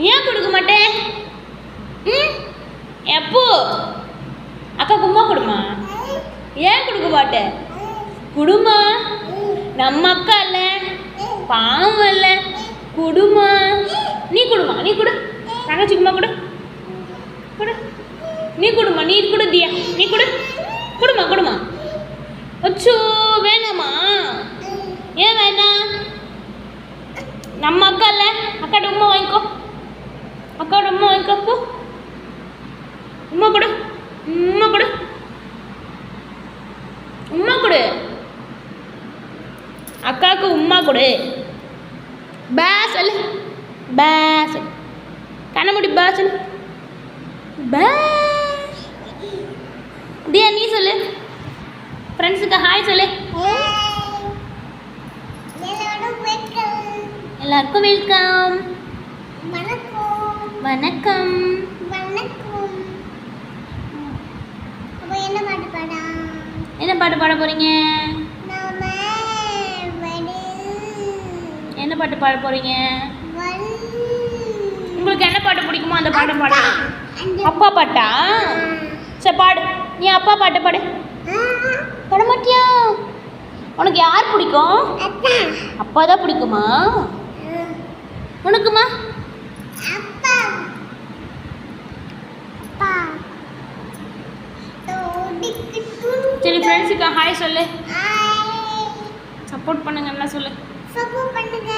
ஏன் கொடுக்க மாட்டேன்? எப்போ அக்கா கும்மா கொடுமா? ஏன் கொடுக்க மாட்டேன்? குடுமா, நம்ம அக்கா இல்லை, பாவம் இல்லை, குடுமா. நீ கொடுமா, நீ கொடு. தங்கச்சி கும்மா கொடு, கொடு. நீ கொடுமா, நீ கொடு தியா, நீ கொடு. கொடுமா கொடுமா. அச்சோ வேணாமா? ஏன் வேணாம்? நம்ம அக்கா இல்லை, அக்காட்ட உமா வாங்கிக்கோ, அக்காவோட உமா வாங்கிக்கோ. போ உமா கொடு, உமா கொடு, உமா கொடு. அக்காவுக்கு உமா கொடு. பே சொல்லு, பே சொல்லு. கண்ண மூடி பே சொல்லு. பே. தியா நீ சொல்லு. ஃப்ரெண்ட்ஸுக்கு ஹாய் சொல்லு. எல்லாருக்கும் வெல்கம். வணக்கம். என்ன பாட்டு பாட போறீங்க? என்ன பாட்டு பாட போறீங்க? உங்களுக்கு என்ன பாட்டு பிடிக்குமோ அந்த பாட்டை பாட. அப்பா பாட்டா? சரி பாடு. நீ அப்பா பாட்டு பாடு. பாட மாட்டியா? உனக்கு யார் பிடிக்கும்? அப்பா தான் பிடிக்குமா? உனக்குமா? சரி ஃப்ரெண்ட்ஸுக்கு ஹாய் சொல்லு. சப்போர்ட் பண்ணுங்க, என்ன சொல்லு. சப்போர்ட் பண்ணுங்க.